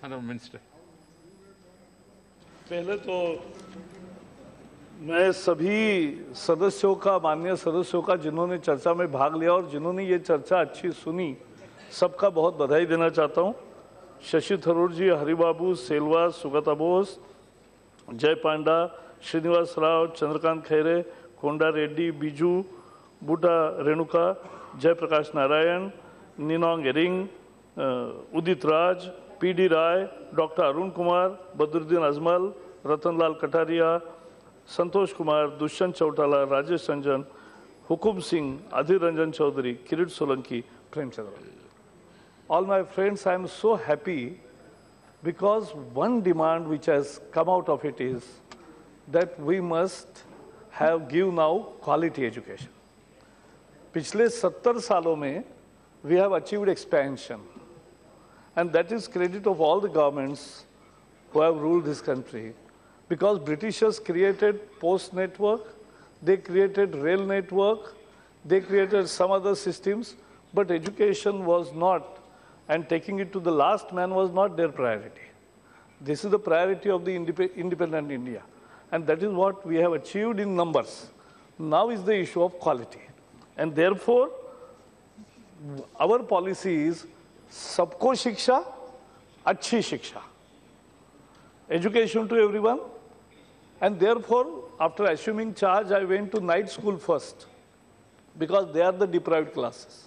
Honourable Minister. पहले तो मैं सभी सदस्यों का, माननीय सदस्यों का जिन्होंने चर्चा में भाग लिया और जिन्होंने ये चर्चा अच्छी सुनी, सबका बहुत बधाई देना चाहता हूँ। शशि थरूर जी, Haribabu, Selva, Sugata Bose, Jay Panda, Srinivas Rao, Chandrakant Khaire, Konda Reddy, Biju, Buta Renuka, Jayaprakash Narayan, Ninong Ering, Udit Raj, P D Rai, doctor Arun Kumar, Badruddin Ajmal, Ratanlal Kataria, Santosh Kumar, Dushyant Chautala, Rajesh Ranjan, Hukum Singh, Adhir Ranjan Chowdhury, Kirit Solanki, Premchandra. All my friends, I am so happy because one demand which has come out of it is that we must give now quality education. पिछले 70 सालों में we have achieved expansion, and that is credit of all the governments who have ruled this country, because Britishers created post network, they created rail network, they created some other systems, but education was not, and taking it to the last man was not their priority. This is the priority of the independent India, and that is what we have achieved in numbers. Now is the issue of quality, and therefore our policy is सबको शिक्षा, अच्छी शिक्षा, education to everyone. And therefore, after assuming charge, I went to night school first, because they are the deprived classes.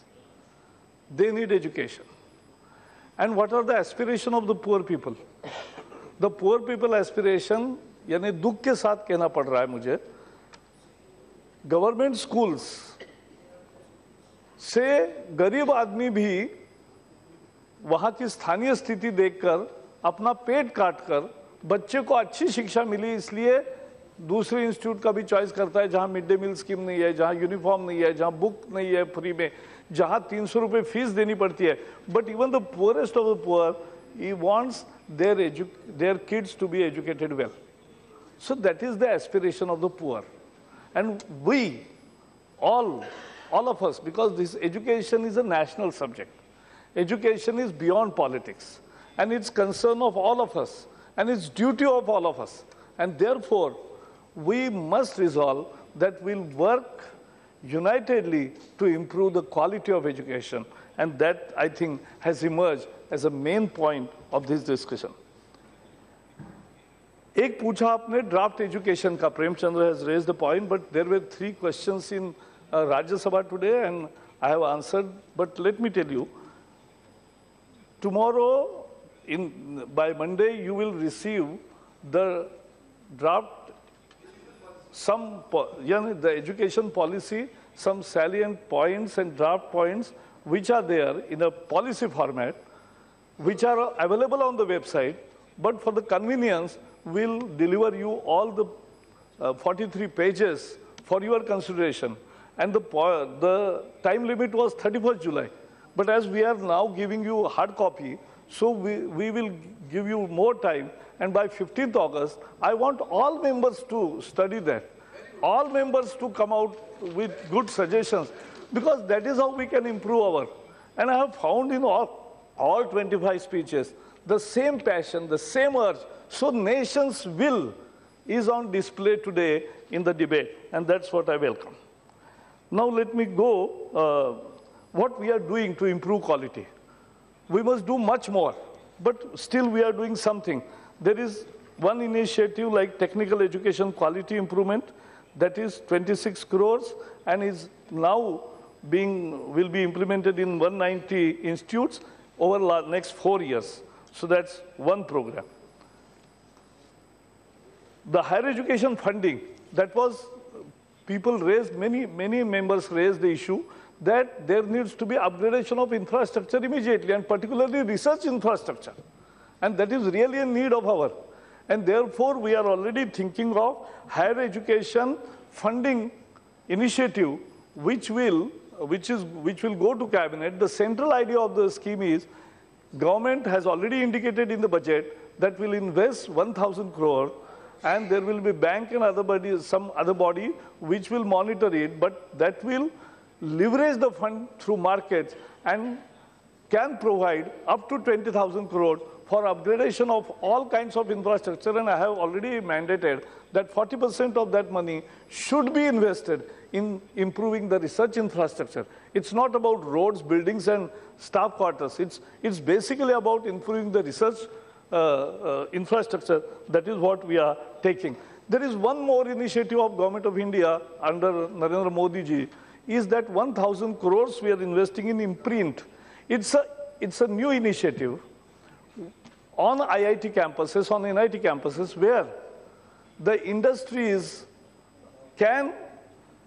They need education. And what are the aspirations of the poor people? The poor people aspiration, यानी दुख के साथ कहना पड़ रहा है मुझे, government schools से गरीब आदमी भी वहाँ की स्थानीय स्थिति देखकर अपना पेट काटकर बच्चे को अच्छी शिक्षा मिली, इसलिए दूसरे इंस्टीट्यूट का भी चॉइस करता है जहाँ मिड डे मील स्कीम नहीं है, जहाँ यूनिफॉर्म नहीं है, जहाँ बुक नहीं है फ्री में, जहाँ 300 रुपये फीस देनी पड़ती है. But even the poorest of the poor, he wants their kids to be educated well. So that is the aspiration of the poor. And we, all of us, because this education is a national subject. Education is beyond politics, and it's concern of all of us, and it's duty of all of us. And therefore, we must resolve that we'll work unitedly to improve the quality of education. And that, I think, has emerged as a main point of this discussion. एक पूछा आपने draft education का, Premchandra has raised the point, but there were 3 questions in Rajya Sabha today, and I have answered. But let me tell you, tomorrow, by Monday, you will receive the draft, the education policy, some salient points and draft points which are there in a policy format, which are available on the website, but for the convenience, we'll deliver you all the 43 pages for your consideration. And the time limit was 31st July. But as we are now giving you a hard copy, so we will give you more time. And by 15th August, I want all members to study that. All members to come out with good suggestions, because that is how we can improve our. And I have found in all 25 speeches the same passion, the same urge. So nation's will is on display today in the debate, and that's what I welcome. Now let me go, what we are doing to improve quality. We must do much more, but still we are doing something. There is one initiative like technical education quality improvement, that is 26 crores and is now will be implemented in 190 institutes over the next 4 years. So that's one program. The higher education funding, that was, people raised, many members raised the issue that there needs to be upgradation of infrastructure immediately, and particularly research infrastructure. And that is really a need of our. And therefore, we are already thinking of higher education funding initiative, which will go to cabinet. The central idea of the scheme is, government has already indicated in the budget that will invest 1,000 crore, and there will be bank and other body, some other body which will monitor it, but that will leverage the fund through markets and can provide up to 20,000 crore for upgradation of all kinds of infrastructure, and I have already mandated that 40% of that money should be invested in improving the research infrastructure. It's not about roads, buildings, and staff quarters. It's basically about improving the research infrastructure. That is what we are taking. There is one more initiative of Government of India under Narendra Modi ji, is that 1,000 crores we are investing in Imprint. It's a new initiative on IIT campuses, on NIT campuses, where the industries can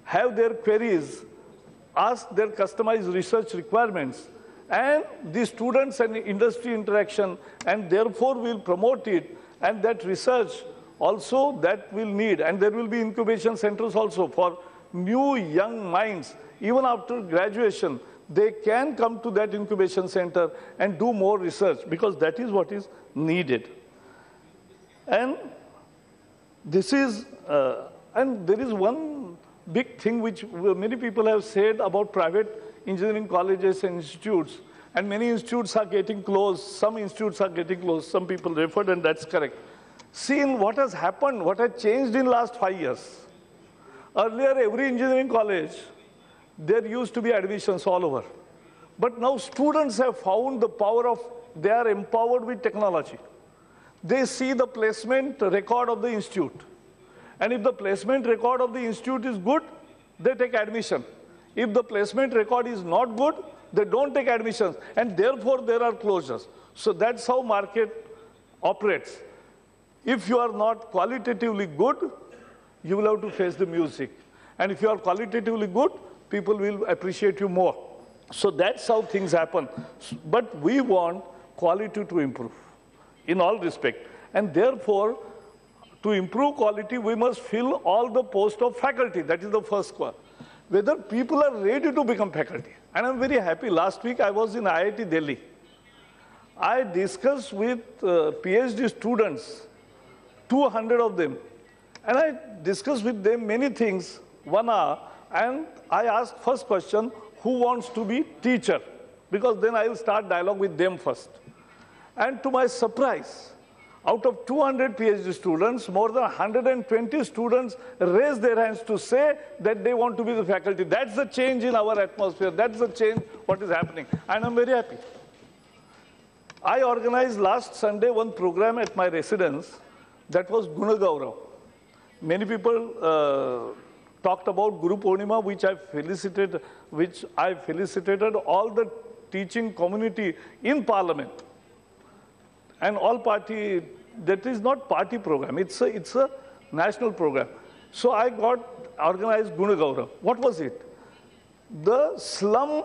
have their queries, ask their customized research requirements, and the students and industry interaction, and therefore will promote it, and that research also that will need, and there will be incubation centers also for new young minds. Even after graduation, they can come to that incubation center and do more research, because that is what is needed. And this is, and there is one big thing which many people have said about private engineering colleges and institutes, and many institutes are getting closed, some institutes are getting closed, some people referred, and that's correct. See, in what has happened, what has changed in last 5 years. Earlier, every engineering college, there used to be admissions all over. But now students have found the power of, they are empowered with technology. They see the placement record of the institute. And if the placement record of the institute is good, they take admission. If the placement record is not good, they don't take admissions. And therefore, there are closures. So that's how market operates. If you are not qualitatively good, you will have to face the music. And if you are qualitatively good, people will appreciate you more. So that's how things happen. But we want quality to improve in all respect. And therefore, to improve quality, we must fill all the posts of faculty. That is the first one. Whether people are ready to become faculty. And I'm very happy. Last week, I was in IIT Delhi. I discussed with PhD students, 200 of them. And I discussed with them many things, 1 hour. And I asked first question, who wants to be teacher? Because then I will start dialogue with them first. And to my surprise, out of 200 PhD students, more than 120 students raised their hands to say that they want to be the faculty. That's the change in our atmosphere. That's the change what is happening. And I'm very happy. I organized last Sunday one program at my residence that was Guna Gaurav. Many people talked about Guru Purnima, which I felicitated all the teaching community in Parliament. And all party, that is not party program, it's a national program. So I got organized Guna Gaurav. What was it? The slum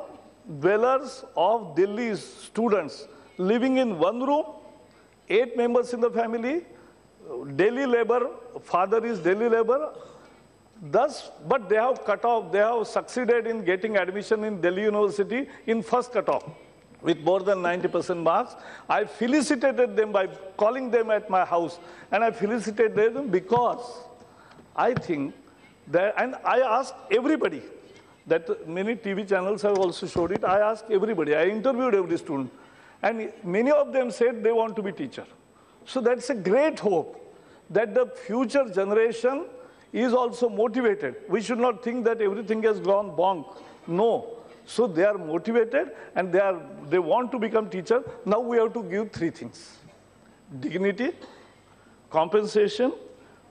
dwellers of Delhi's students living in one room, 8 members in the family, daily labor, father is daily labor. Thus, but they have cut off, they have succeeded in getting admission in Delhi University in first cutoff with more than 90% marks. I felicitated them by calling them at my house, and I felicitated them because I think that, and I asked everybody, that many TV channels have also showed it, I asked everybody, I interviewed every student, and many of them said they want to be teacher. So that's a great hope that the future generation is also motivated. We should not think that everything has gone bonk. No. So they are motivated and they want to become teacher. Now we have to give 3 things: dignity, compensation,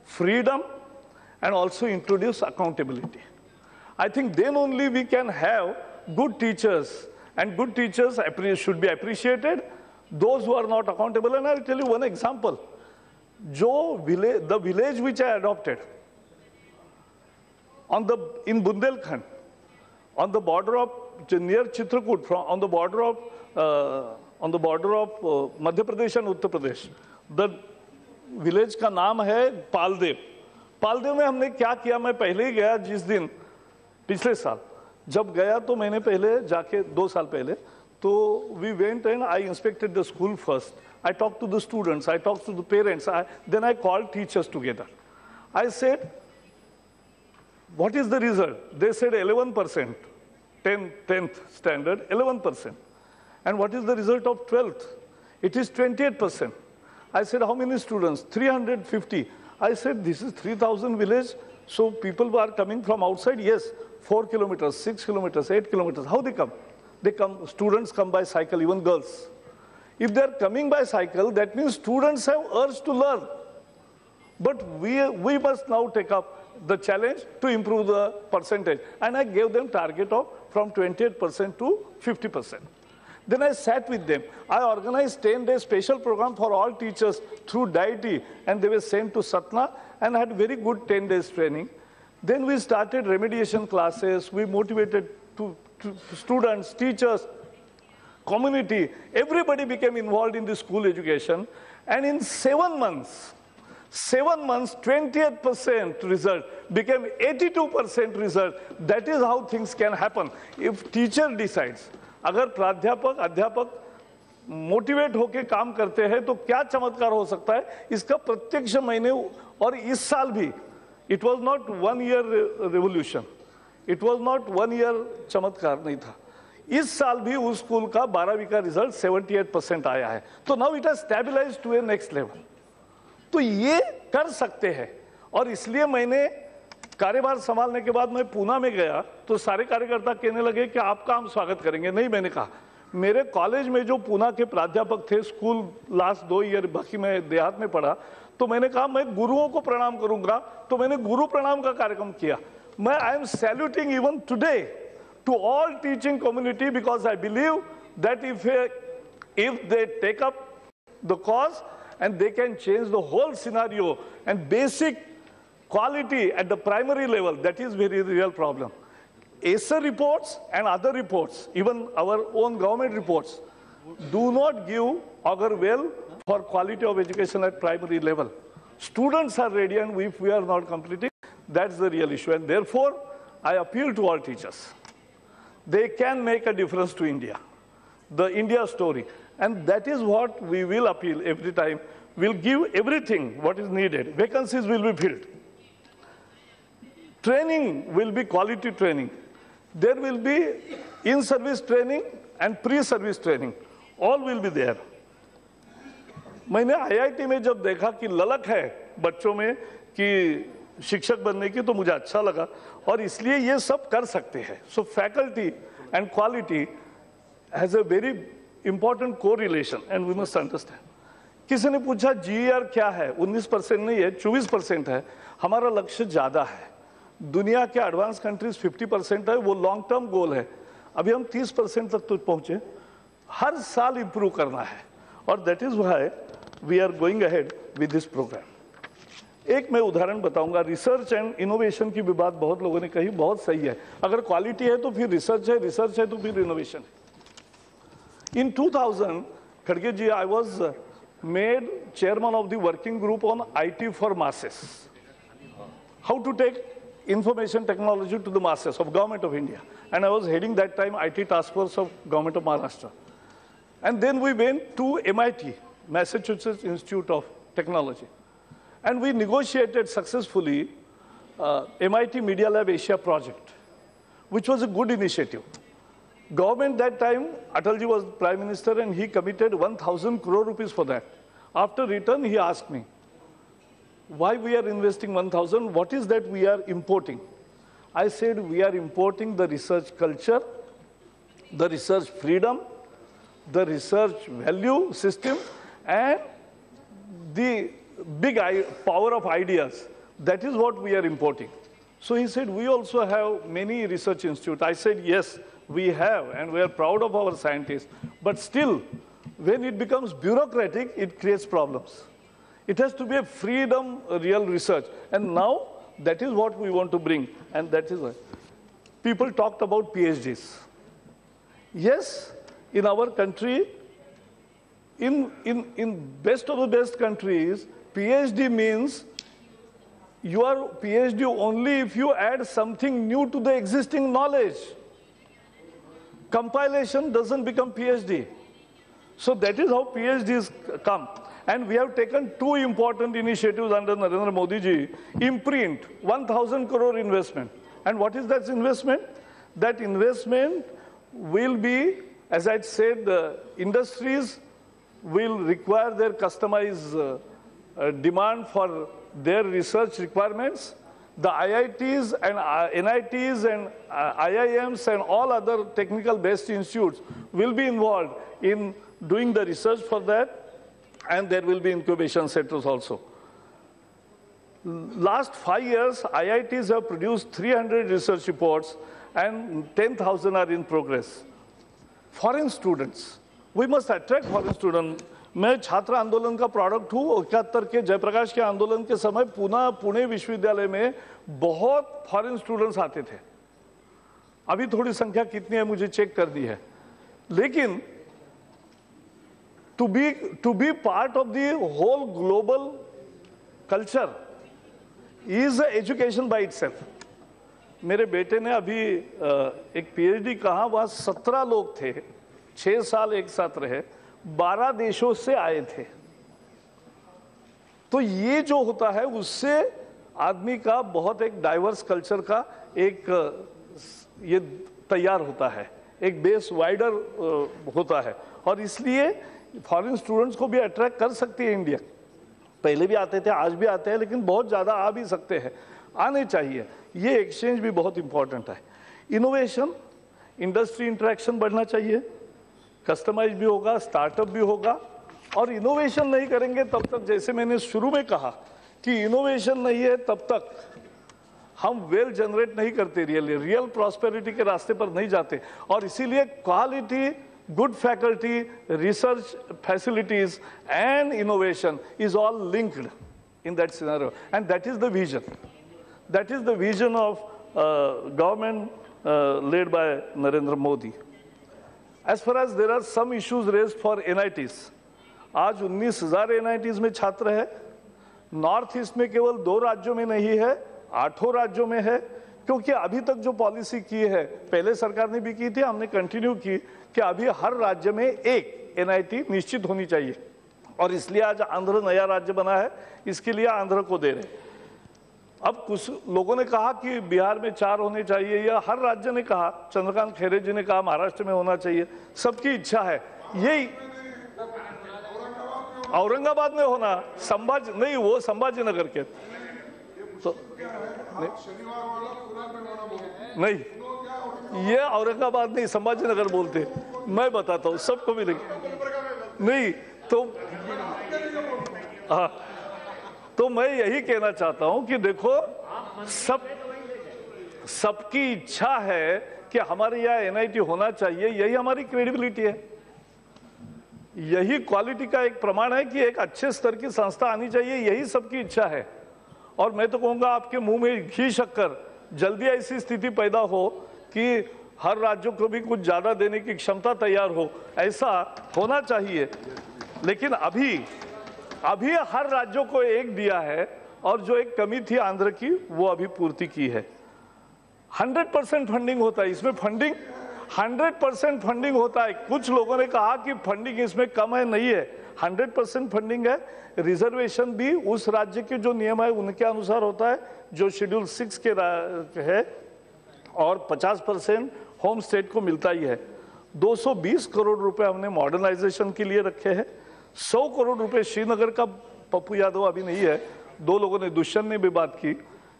freedom, and also introduce accountability. I think then only we can have good teachers, and good teachers should be appreciated. Those who are not accountable, and I'll tell you one example. The village which I adopted in Bundelkhand, on the border of near Chitrakoot, on the border of Madhya Pradesh and Uttar Pradesh, the village का नाम है पालदेव. पालदेव में हमने क्या किया, मैं पहले ही गया जिस दिन पिछले साल जब गया तो मैंने पहले जाके 2 साल पहले तो we went and I inspected the school first. I talked to the students, I talked to the parents, then I called teachers together. I said, what is the result? They said 11%, 10th standard, 11%. And what is the result of 12th? It is 28%. I said, how many students? 350. I said, this is 3,000 village, so people are coming from outside? Yes, 4 kilometers, 6 kilometers, 8 kilometers. How they come? They come, students come by cycle, even girls. If they're coming by cycle, that means students have urge to learn. But we must now take up the challenge to improve the percentage. And I gave them target of from 28% to 50%. Then I sat with them. I organized 10-day special program for all teachers through Deity, and they were sent to Satna and had very good 10 days training. Then we started remediation classes. We motivated to students, teachers, community. Everybody became involved in the school education. And in 7 months, 28% result became 82% result. That is how things can happen. If teacher decides, अगर प्राध्यापक अध्यापक motivate होके काम करते हैं तो क्या चमत्कार हो सकता है, इसका प्रत्यक्ष मैंने, और इस साल भी it was not 1 year revolution, it was not 1 year चमत्कार नहीं था, इस साल भी उस स्कूल का 12वीं का रिजल्ट 78% आया है. तो now it has stabilized to a next level. तो ये कर सकते हैं. और इसलिए मैंने कार्यभार संभालने के बाद मैं पूना में गया तो सारे कार्यकर्ता कहने लगे कि आपका हम स्वागत करेंगे. नहीं, मैंने कहा मेरे कॉलेज में जो पूना के प्राध्यापक थे, स्कूल लास्ट 2 ईयर बाकी मैं देहात में पढ़ा, तो मैंने कहा मैं गुरुओं को प्रणाम करूंगा. तो मैंने गुरु प्रणाम का कार्यक्रम किया. मैं I am saluting even today to all teaching community because I believe that if they take up the cause and they can change the whole scenario and basic quality at the primary level, that is very real problem. Acer reports and other reports, even our own government reports, do not augur well for quality of education at primary level. Students are ready, and if we are not completing, that's the real issue. And therefore, I appeal to all teachers. They can make a difference to India, the India story. And that is what we will appeal every time. We'll give everything what is needed. Vacancies will be filled. Training will be quality training. There will be in-service training and pre-service training. All will be there. मैंने IIT में जब देखा कि ललक है बच्चों में कि शिक्षक बनने की, तो मुझे अच्छा लगा, और इसलिए ये सब कर सकते हैं. So faculty and quality has a very important correlation, and we must understand. किसी ने पूछा GER क्या है? 19% नहीं है, 24% है. हमारा लक्ष्य ज़्यादा है. दुनिया के एडवांस कंट्रीज 50% है, वो लॉन्ग टर्म गोल है. अभी हम 30% तक तो पहुँचे. हर साल इंप्रूव करना है, और that is why we are going ahead with this programme. एक मैं उदाहरण बताऊंगा. रिसर्च एंड इनोवेशन की भी बात बहुत लोगों ने कही, बहुत सही है. अगर क्वालिटी है तो फिर रिसर्च है, रिसर्च है तो फिर इनोवेशन है. In 2000, Khadge ji, I was made chairman of the working group on IT for masses. How to take information technology to the masses of Government of India. And I was heading that time IT task force of Government of Maharashtra. And then we went to MIT, Massachusetts Institute of Technology. And we negotiated successfully MIT Media Lab Asia project, which was a good initiative. Government that time, Atalji was Prime Minister, and he committed 1,000 crore rupees for that. After return, he asked me, why we are investing 1,000? What is that we are importing? I said, we are importing the research culture, the research freedom, the research value system, and the big power of ideas. That is what we are importing. So he said, we also have many research institutes. I said, yes, we have, and we are proud of our scientists. But still, when it becomes bureaucratic, it creates problems. It has to be a freedom, a real research. And now, that is what we want to bring. And that is why people talked about PhDs. Yes, in our country, in best of the best countries, PhD means you are PhD only if you add something new to the existing knowledge. Compilation doesn't become PhD. So that is how PhDs come. And we have taken 2 important initiatives under Narendra Modi ji. Imprint, 1,000 crore investment. And what is that investment? That investment will be, as I said, the industries will require their customized demand for their research requirements. The IITs and NITs and IIMs and all other technical based institutes will be involved in doing the research for that, and there will be incubation centers also. Last 5 years, IITs have produced 300 research reports and 10,000 are in progress. Foreign students, we must attract foreign students. मैं छात्र आंदोलन का product हूँ। 71 के जयप्रकाश के आंदोलन के समय पुणे विश्वविद्यालय में बहुत फॉरेन स्टूडेंट्स आते थे। अभी थोड़ी संख्या कितनी है मुझे चेक कर दी है, लेकिन to be part of the whole global culture is education by itself. मेरे बेटे ने अभी एक PhD कहा, वहाँ 17 लोग थे, 6 साल एक साथ रहे, 12 देशों से आए थे। तो ये जो होता है उससे आदमी का बहुत एक डाइवर्स कल्चर का एक ये तैयार होता है, एक बेस वाइडर होता है, और इसलिए फॉरेन स्टूडेंट्स को भी अट्रैक्ट कर सकती है इंडिया। पहले भी आते थे, आज भी आते हैं, लेकिन बहुत ज़्यादा आ भी सकते हैं, आने चाहिए। ये एक्सचेंज भी बहुत इंपॉर्टेंट है। इनोवेशन, इंडस्ट्री इंटरेक्शन बढ़ना चाहिए, कस्टमाइज भी होगा, स्टार्टअप भी होगा। और इनोवेशन नहीं करेंगे तब तक, जैसे मैंने शुरू में कहा कि इनोवेशन नहीं है तब तक हम वेल जनरेट नहीं करते, रियल प्रॉस्पेरिटी के रास्ते पर नहीं जाते। और इसीलिए quality, good faculty, research facilities and innovation is all linked in that scenario, and that is the vision. That is the vision of government led by Narendra Modi. As far as there are some issues raised for NITs, आज 19,000 NITs में छात्र है। North east में केवल 2 राज्यों में नहीं है, 8 राज्यों में है, क्योंकि अभी तक जो पॉलिसी की है, पहले सरकार ने भी की थी, हमने कंटिन्यू की कि अभी हर राज्य में एक NIT निश्चित होनी चाहिए, और इसलिए आज आंध्र नया राज्य बना है, इसके लिए आंध्र को दे रहे। अब कुछ लोगों ने कहा कि बिहार में 4 होने चाहिए, या हर राज्य ने कहा, चंद्रकांत खैरे जी ने कहा महाराष्ट्र में होना चाहिए, सबकी इच्छा है। यही औरंगाबाद में होना, नहीं, वो संभाजी नगर के तो नहीं, ये औरंगाबाद नहीं, संभाजी नगर बोलते। मैं बताता हूँ, सबको मिलेगी नहीं तो। हाँ, तो मैं यही कहना चाहता हूं कि देखो, सबकी इच्छा है कि हमारे यहाँ NIT होना चाहिए, यही हमारी क्रेडिबिलिटी है, यही क्वालिटी का एक प्रमाण है कि एक अच्छे स्तर की संस्था आनी चाहिए, यही सबकी इच्छा है। और मैं तो कहूँगा आपके मुंह में घी शक्कर, जल्दी ऐसी स्थिति पैदा हो कि हर राज्यों को भी कुछ ज़्यादा देने की क्षमता तैयार हो, ऐसा होना चाहिए। लेकिन अभी हर राज्यों को एक दिया है, और जो एक कमी थी आंध्र की, वो अभी पूर्ति की है। 100% फंडिंग होता है इसमें, 100% फंडिंग होता है। कुछ लोगों ने कहा कि फंडिंग इसमें कम है, नहीं है, 100% फंडिंग है। रिजर्वेशन भी उस राज्य के जो नियम है उनके अनुसार होता है, जो शेड्यूल 6 के है, और 50% होम स्टेट को मिलता ही है। 220 करोड़ रुपए हमने मॉडर्नाइजेशन के लिए रखे हैं। 100 करोड़ रुपए श्रीनगर का, पप्पू यादव अभी नहीं है, 2 लोगों ने, दुष्यंत ने भी बात की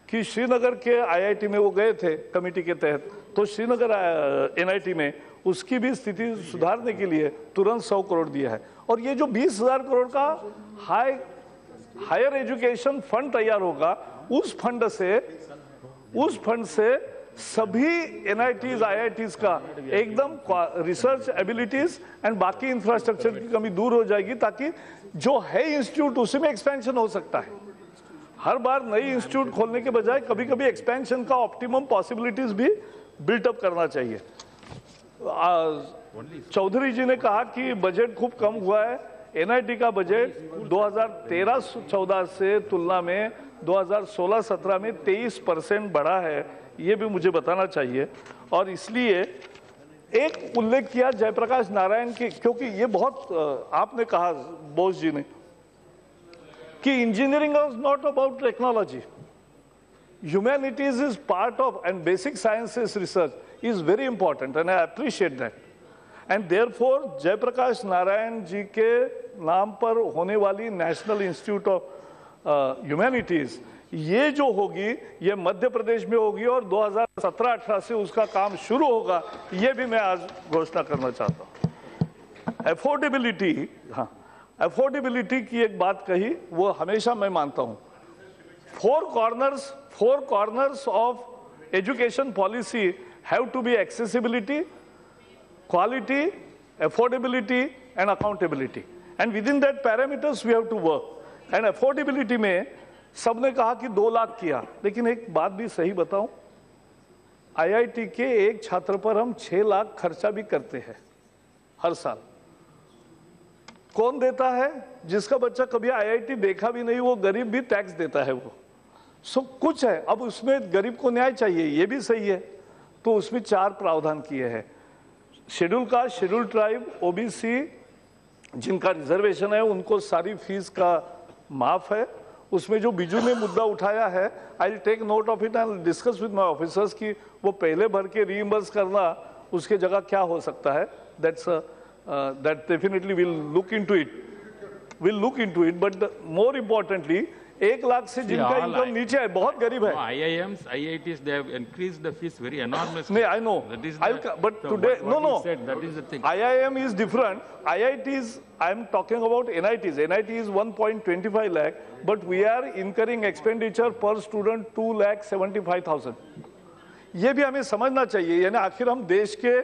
कि श्रीनगर के IIT में वो गए थे कमेटी के तहत, तो श्रीनगर NIT में उसकी भी स्थिति सुधारने के लिए तुरंत 100 करोड़ दिया है। और ये जो 20,000 करोड़ का हायर एजुकेशन फंड तैयार होगा, उस फंड से सभी NITs, IITs का एकदम रिसर्च एबिलिटीज एंड बाकी इंफ्रास्ट्रक्चर की कमी दूर हो जाएगी, ताकि जो है इंस्टीट्यूट उसी में एक्सपेंशन हो सकता है। हर बार नई इंस्टीट्यूट खोलने के बजाय कभी कभी एक्सपेंशन का ऑप्टिमम पॉसिबिलिटीज भी बिल्टअप करना चाहिए। चौधरी जी ने कहा कि बजट खूब कम हुआ है। NIT का बजट 2013-14 से तुलना में 2016-17 में 23% बढ़ा है, ये भी मुझे बताना चाहिए। और इसलिए एक उल्लेख किया जयप्रकाश नारायण की, क्योंकि ये बहुत आपने कहा बोस जी ने कि engineering is not about technology, humanities is part of, and basic sciences research is very important, and I appreciate that. And therefore Jayaprakash Narayan ji के नाम पर होने वाली नेशनल इंस्टीट्यूट ऑफ ह्यूमैनिटीज ये जो होगी ये मध्य प्रदेश में होगी और 2017-18 से उसका काम शुरू होगा, ये भी मैं आज घोषणा करना चाहता हूँ। एफोर्डेबिलिटी, हाँ, एफोर्डेबिलिटी की एक बात कही, वो हमेशा मैं मानता हूँ। Four corners of education policy have to be accessibility, quality, affordability and accountability, and within that parameters we have to work. And affordability में सबने कहा कि 2 लाख किया, लेकिन एक बात भी सही बताऊं, IIT के एक छात्र पर हम 6 लाख खर्चा भी करते हैं हर साल। कौन देता है? जिसका बच्चा कभी IIT देखा भी नहीं, वो गरीब भी टैक्स देता है वो। सो कुछ है, अब उसमें गरीब को न्याय चाहिए, ये भी सही है, तो उसमें 4 प्रावधान किए हैं। Schedule caste, schedule tribe, OBC जिनका रिजर्वेशन है उनको सारी फीस का माफ है। उसमें जो बिजू ने मुद्दा उठाया है, I will take note of it and discuss with my officers कि वो पहले भर के रीइंबर्स करना, उसके जगह क्या हो सकता है। That definitely will look into it, but more importantly 1 lakh से जिनका इनकम नीचे है, बहुत गरीब है। IIMs, IITs, they have increased the fees very enormously. No, I know. That is But today, no. That is the thing. IIM is different. IITs, I am talking about NITs. NIT is 1.25 lakh, but we are incurring expenditure per student 2,75,000. ये भी हमें समझना चाहिए, यानी आखिर हम देश के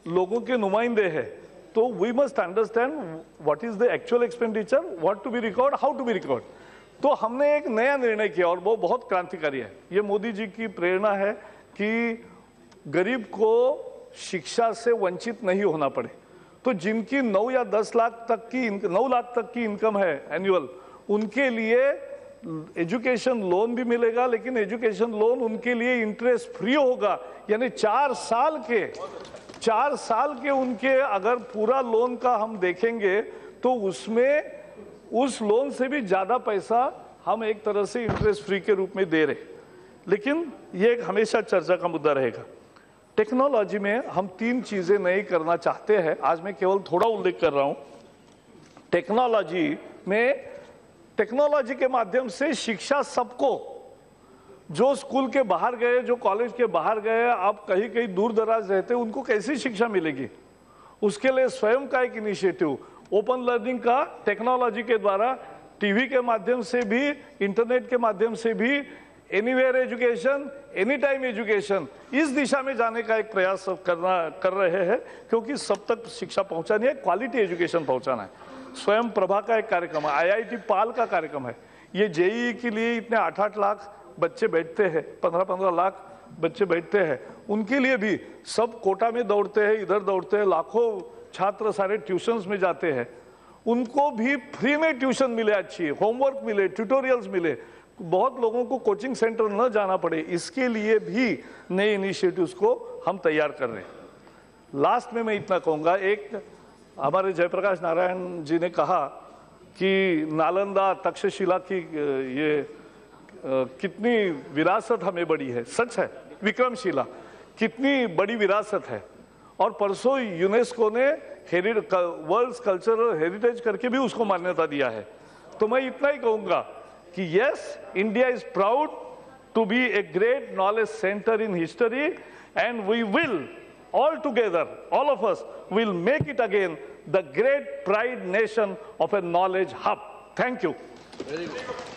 लोगों के नुमाइंदे हैं, तो we must understand what is the actual expenditure, what to be recorded, how to be recorded. तो हमने एक नया निर्णय किया और वो बहुत क्रांतिकारी है। ये मोदी जी की प्रेरणा है कि गरीब को शिक्षा से वंचित नहीं होना पड़े। तो जिनकी 9 या 10 लाख तक की 9 लाख तक की इनकम है एनुअल, उनके लिए एजुकेशन लोन भी मिलेगा, लेकिन एजुकेशन लोन उनके लिए इंटरेस्ट फ्री होगा। यानी 4 साल के उनके अगर पूरा लोन का हम देखेंगे तो उसमें उस लोन से भी ज्यादा पैसा हम एक तरह से इंटरेस्ट फ्री के रूप में दे रहे। लेकिन ये एक हमेशा चर्चा का मुद्दा रहेगा। टेक्नोलॉजी में हम 3 चीजें नई करना चाहते हैं, आज मैं केवल थोड़ा उल्लेख कर रहा हूं। टेक्नोलॉजी के माध्यम से शिक्षा सबको, जो स्कूल के बाहर गए, जो कॉलेज के बाहर गए, आप कहीं कहीं दूर दराज रहते, उनको कैसी शिक्षा मिलेगी? उसके लिए स्वयं का एक इनिशिएटिव, ओपन लर्निंग का, टेक्नोलॉजी के द्वारा, टीवी के माध्यम से भी, इंटरनेट के माध्यम से भी, anywhere education, any time education, इस दिशा में जाने का एक प्रयास कर रहे हैं, क्योंकि सब तक शिक्षा पहुंचानी है, क्वालिटी एजुकेशन पहुंचाना है। स्वयं प्रभा का एक कार्यक्रम है, IIT पाल का कार्यक्रम है। ये JEE के लिए इतने 8-8 लाख बच्चे बैठते हैं, 15-15 लाख बच्चे बैठते हैं, उनके लिए भी सब कोटा में दौड़ते हैं, इधर दौड़ते हैं, लाखों छात्र सारे ट्यूशंस में जाते हैं, उनको भी फ्री में ट्यूशन मिले, अच्छी होमवर्क मिले, ट्यूटोरियल्स मिले, बहुत लोगों को कोचिंग सेंटर न जाना पड़े, इसके लिए भी नए इनिशिएटिव्स को हम तैयार कर रहे हैं। लास्ट में मैं इतना कहूँगा, एक हमारे जयप्रकाश नारायण जी ने कहा कि नालंदा तक्षशिला की ये कितनी विरासत हमें बड़ी है। सच है, विक्रमशिला कितनी बड़ी विरासत है, और परसों यूनेस्को ने वर्ल्ड कल्चरल हेरिटेज करके भी उसको मान्यता दिया है। तो मैं इतना ही कहूंगा कि yes, India is proud to be a great knowledge centre in history, and we will all together, all of us will make it again the great pride nation of a knowledge hub. Thank you. Very good.